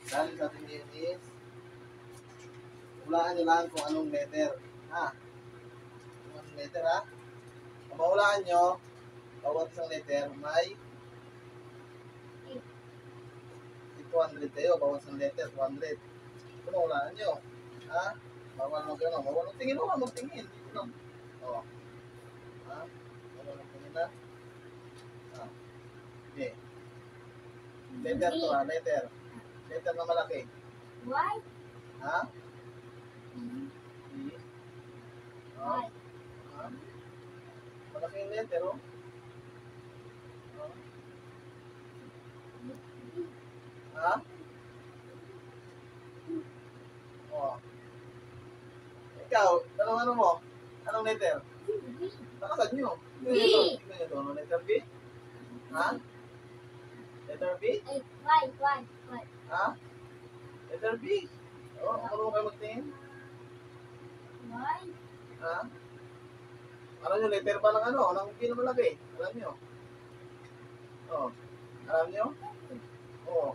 Challenge natin ngayon is, hulaan nyo lang kung anong letter. Ha? Kung anong letter, ha? Kung mahulaan nyo, bawat isang letter may 200 kayo. Bawat isang letter, 200. Kung mahulaan nyo, ha? Bawal mo gano'n. Bawal mo tingin. Bawal mo tingin. Dito lang. O. Ha? Bawal mo tingin na. Ha? Okay. Letter to, ha? Letter. Letter na malaki. Y. Ha? E. E. Ha? Y. Ha? Malaki yung letter, oh. Ha? Oh. Ikaw, ano mo? Anong letter? V. Nakasan nyo. B. Tingnan nyo to. Ano letter B? Ha? Letter B? Y. Y. Ha? Letter B? Oh, ano kayo magtingin? Y. Ha? Alam nyo, letter pa ng ano? Ng B na malaki. Alam nyo? Oh. Alam nyo? Oo.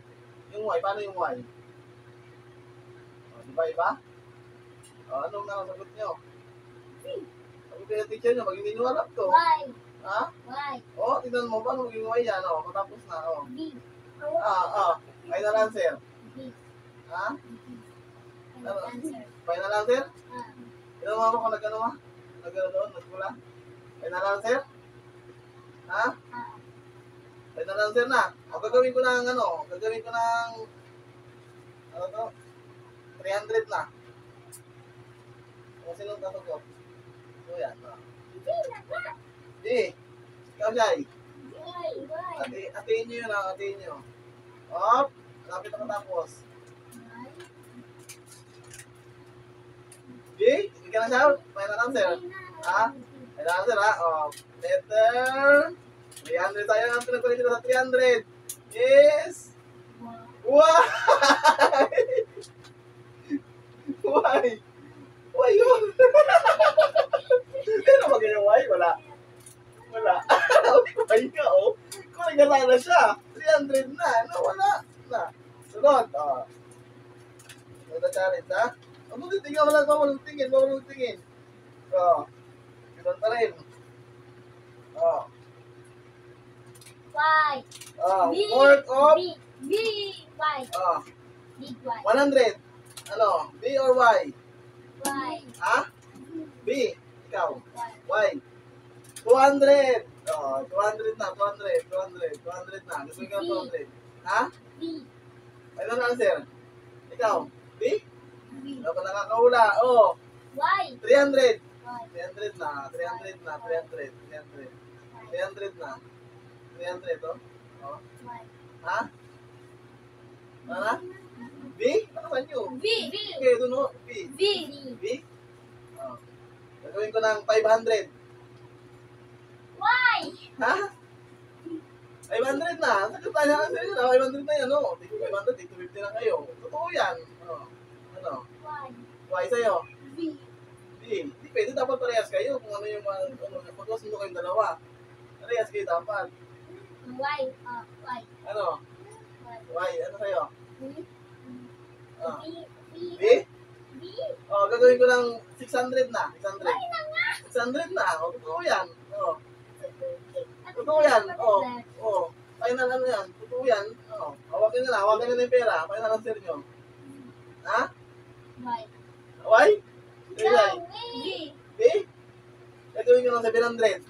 Yung Y, paano yung Y? Oh, di ba iba? Oh, anong nakasagot nyo? V. Sabi kayo teacher nyo, pag hindi nyo alam to. Y. Ha? Y. Oh, tignan mo, paano maging Y yan? Oh, matapos na. Oh. B. Final answer. B. Ha? Ano answer? Final answer? Ah. Ilan mo ako nag-ano ma? Nag-ano doon? Nagmula? Final answer? Ha? Ah. Final answer na. O, gagawin ko ng ano? Gagawin ko ng ano to? 300 na. Kung sinong kasagot? So yan. Hindi na ba? Di. Ikaw, Jai. Y. Y. Atiin nyo yun, atiin nyo. Op. Lapit na matapos. Di. Hindi ka na siya. Final answer. Ha? Final answer ha. O. Letter. 300 tayo. Ang pinagpalit dito sa 300. Yes. Why? Why? Why yun? Ano ba ganyan why? Wala. Wala. Why ka oh? Kung nagkala na siya. 300 na. No, wala. Na. Sunod. O. Sunod na challenge ha. Ano din? Tingnan mo lang. Bawal tingin. Bawal tingin. O. Sunod pa rin. O. Y. O. B. Work of. B. B. Y. O. Big Y. 100. Ano? B or Y? Y. Ha? B. Ikaw. Y. Y. 200. Oh, 200 na. 200. 200 na. Gusto ko 200. Ha? B. Final answer. Ikaw. B? B. Ano pa nakakahula? Oh. Y. 300. Y. 300 na. 300 na. 300. 300. 300 na. 300 oh. Oh. Y. Ha? Ano na? B? Ano ba nyo? B. B. Okay, doon oh. B. B. B? Oh. Gagawin ko ng 500. Y. Ha? 500 na. Sagot tayo na sa'yo na. 500 na yan, oh. Tigko 500, tigko 50 na kayo. Totoo yan. Oh. Ano? Y. Y sa'yo. B. B. Di pwede. Dapat parehas kayo. Kung ano yung ano, pagkasundo kayong dalawa. Parehas kayo dapat. Y. Y. Ano? Y. Ano sa'yo? B. Oh. B. B? B. Oh, gagawin ko ng 600 na. 600. Y na nga. 600 na. Oh, totoo yan. Oh. Totoo yan. Oh. Oh. Final ano yan. Totoo yan. Oh. Hawakin nyo na. Hawakin nyo na yung pera. Final answer nyo. Ha? Y. Y? Y. B. B? Gagawin ko ng 700.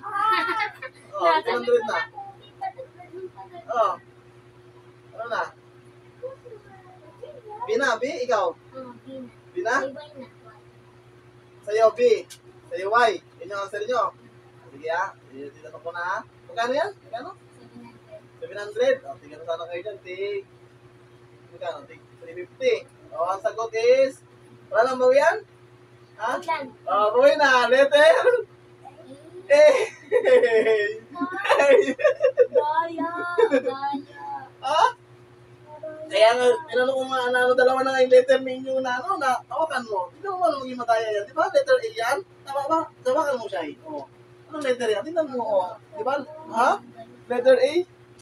Oh, 700 na. Oh. Ano na? B na. B? Ikaw? B na? Sa'yo, B. Sa'yo, Y. Yun yung answer nyo. Sige ha. Dito ko na ha. Magkano yan? Magkano? 700. O, tingnan sana kayo dyan. Tig. Magkano? Tig 350. O, ang sagot is, wala nang bawian? Ha? O, bawi na. Letter? Eh. Ha? Kaya nga, tinanong ko mga ano, dalawa na nga yung letter ninyo na ano, na tawakan mo. Tignan mo ano maging mataya yan. Di ba? Letter A yan? Tama ba? Tawakan mo siya eh. O. Anong letter yan? Tingnan mo. O. Di ba? Ha? Letter A?